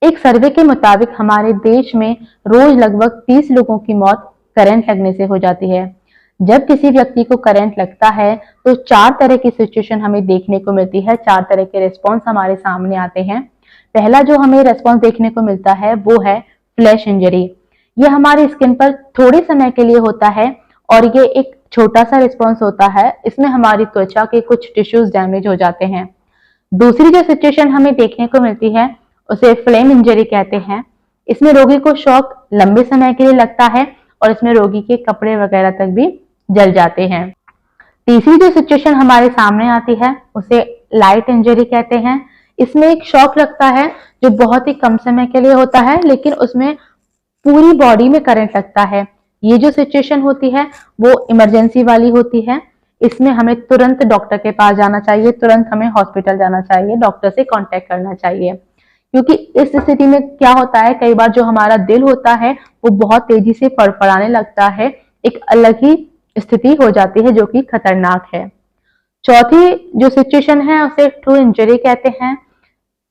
एक सर्वे के मुताबिक हमारे देश में रोज लगभग 30 लोगों की मौत करंट लगने से हो जाती है। जब किसी व्यक्ति को करंट लगता है तो 4 तरह की सिचुएशन हमें देखने को मिलती है, 4 तरह के रिस्पॉन्स हमारे सामने आते हैं। पहला जो हमें रिस्पॉन्स देखने को मिलता है वो है फ्लैश इंजरी। ये हमारी स्किन पर थोड़े समय के लिए होता है और ये एक छोटा सा रिस्पॉन्स होता है। इसमें हमारी त्वचा के कुछ टिश्यूज डैमेज हो जाते हैं। दूसरी जो सिचुएशन हमें देखने को मिलती है उसे फ्लेम इंजरी कहते हैं। इसमें रोगी को शॉक लंबे समय के लिए लगता है और इसमें रोगी के कपड़े वगैरह तक भी जल जाते हैं। तीसरी जो सिचुएशन हमारे सामने आती है उसे लाइट इंजरी कहते हैं। इसमें एक शॉक लगता है जो बहुत ही कम समय के लिए होता है, लेकिन उसमें पूरी बॉडी में करंट लगता है। ये जो सिचुएशन होती है वो इमरजेंसी वाली होती है। इसमें हमें तुरंत डॉक्टर के पास जाना चाहिए, तुरंत हमें हॉस्पिटल जाना चाहिए, डॉक्टर से कांटेक्ट करना चाहिए। क्योंकि इस स्थिति में क्या होता है, कई बार जो हमारा दिल होता है वो बहुत तेजी से फड़फड़ाने लगता है, एक अलग ही स्थिति हो जाती है जो कि खतरनाक है। चौथी जो सिचुएशन है उसे ट्रू इंजरी कहते हैं।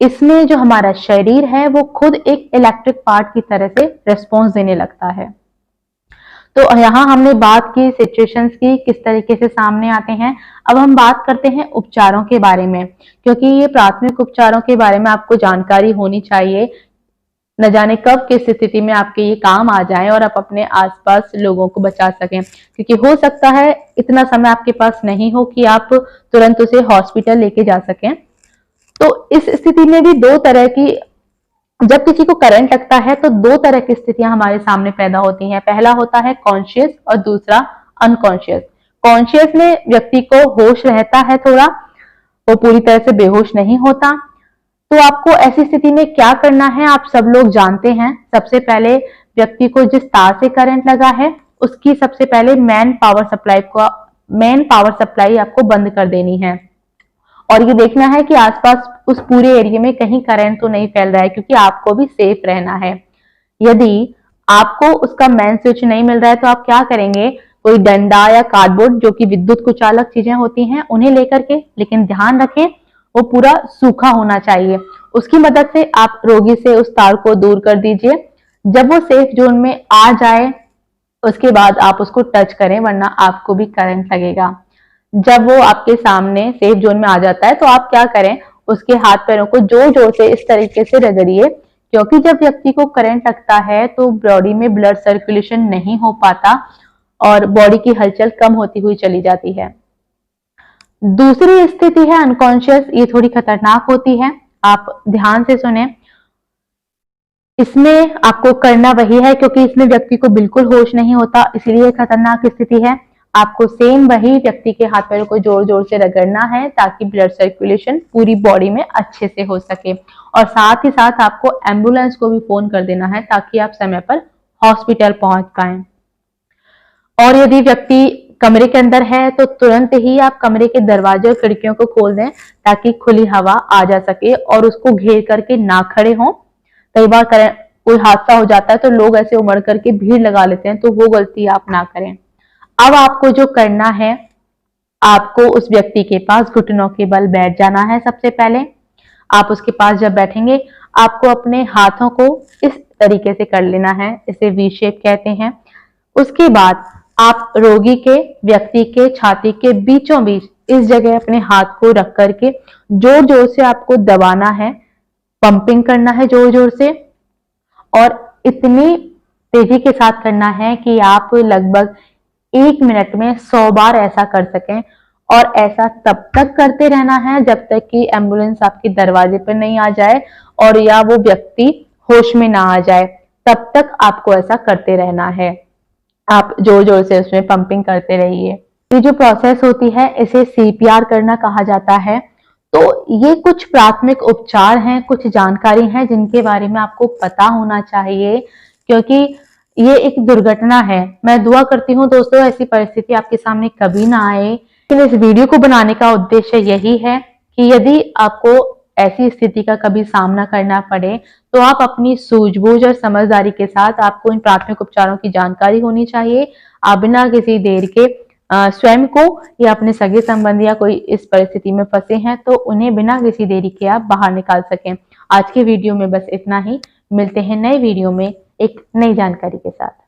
इसमें जो हमारा शरीर है वो खुद एक इलेक्ट्रिक पार्ट की तरह से रिस्पॉन्स देने लगता है। तो यहाँ हमने बात की सिचुएशंस की किस तरीके से सामने आते हैं। अब हम बात करते हैं उपचारों के बारे में, क्योंकि ये प्राथमिक उपचारों के बारे में आपको जानकारी होनी चाहिए। न जाने कब किस स्थिति में आपके ये काम आ जाए और आप अपने आसपास लोगों को बचा सकें, क्योंकि हो सकता है इतना समय आपके पास नहीं हो कि आप तुरंत उसे हॉस्पिटल लेके जा सकें। तो इस स्थिति में भी दो तरह की, जब किसी को करंट लगता है तो दो तरह की स्थितियां हमारे सामने पैदा होती हैं। पहला होता है कॉन्शियस और दूसरा अनकॉन्शियस। कॉन्शियस में व्यक्ति को होश रहता है थोड़ा, वो पूरी तरह से बेहोश नहीं होता। तो आपको ऐसी स्थिति में क्या करना है आप सब लोग जानते हैं। सबसे पहले व्यक्ति को जिस तार से करंट लगा है उसकी सबसे पहले मेन पावर सप्लाई आपको बंद कर देनी है और ये देखना है कि आसपास उस पूरे एरिया में कहीं करंट तो नहीं फैल रहा है, क्योंकि आपको भी सेफ रहना है। यदि आपको उसका मेन स्विच नहीं मिल रहा है तो आप क्या करेंगे, कोई डंडा या कार्डबोर्ड जो कि विद्युत कुचालक चीजें होती हैं उन्हें लेकर के, लेकिन ध्यान रखें वो पूरा सूखा होना चाहिए, उसकी मदद से आप रोगी से उस तार को दूर कर दीजिए। जब वो सेफ जोन में आ जाए उसके बाद आप उसको टच करें, वरना आपको भी करंट लगेगा। जब वो आपके सामने सेफ जोन में आ जाता है तो आप क्या करें, उसके हाथ पैरों को जोर जोर से इस तरीके से रगड़िए, क्योंकि जब व्यक्ति को करंट लगता है तो बॉडी में ब्लड सर्कुलेशन नहीं हो पाता और बॉडी की हलचल कम होती हुई चली जाती है। दूसरी स्थिति है अनकॉन्शियस। ये थोड़ी खतरनाक होती है, आप ध्यान से सुने। इसमें आपको करना वही है, क्योंकि इसमें व्यक्ति को बिल्कुल होश नहीं होता, इसलिए खतरनाक स्थिति है। आपको सेम वही व्यक्ति के हाथ पैरों को जोर जोर से रगड़ना है ताकि ब्लड सर्कुलेशन पूरी बॉडी में अच्छे से हो सके, और साथ ही साथ आपको एम्बुलेंस को भी फोन कर देना है ताकि आप समय पर हॉस्पिटल पहुंच पाए। और यदि व्यक्ति कमरे के अंदर है तो तुरंत ही आप कमरे के दरवाजे और खिड़कियों को खोल दें ताकि खुली हवा आ जा सके और उसको घेर करके ना खड़े हों। कई बार कोई हादसा हो जाता है तो लोग ऐसे उमड़ करके भीड़ लगा लेते हैं, तो वो गलती आप ना करें। अब आपको जो करना है, आपको उस व्यक्ति के पास घुटनों के बल बैठ जाना है। सबसे पहले आप उसके पास जब बैठेंगे आपको अपने हाथों को इस तरीके से कर लेना है, इसे वी शेप कहते हैं। उसके बाद आप रोगी के, व्यक्ति के छाती के बीचों बीच इस जगह अपने हाथ को रख करके जोर जोर से आपको दबाना है, पंपिंग करना है जोर जोर से, और इतनी तेजी के साथ करना है कि आप लगभग 1 मिनट में 100 बार ऐसा कर सकें। और ऐसा तब तक करते रहना है जब तक कि एम्बुलेंस आपके दरवाजे पर नहीं आ जाए और या वो व्यक्ति होश में ना आ जाए, तब तक आपको ऐसा करते रहना है। आप जोर जोर से उसमें पंपिंग करते रहिए। ये जो प्रोसेस होती है इसे सीपीआर करना कहा जाता है। तो ये कुछ प्राथमिक उपचार हैं, कुछ जानकारी है जिनके बारे में आपको पता होना चाहिए, क्योंकि ये एक दुर्घटना है। मैं दुआ करती हूँ दोस्तों ऐसी परिस्थिति आपके सामने कभी ना आए। लेकिन इस वीडियो को बनाने का उद्देश्य यही है कि यदि आपको ऐसी स्थिति का कभी सामना करना पड़े तो आप अपनी सूझबूझ और समझदारी के साथ, आपको इन प्राथमिक उपचारों की जानकारी होनी चाहिए। आप बिना किसी देर के स्वयं को या अपने सगे संबंधी या कोई इस परिस्थिति में फंसे हैं तो उन्हें बिना किसी देरी के आप बाहर निकाल सकें। आज के वीडियो में बस इतना ही। मिलते हैं नए वीडियो में एक नई जानकारी के साथ।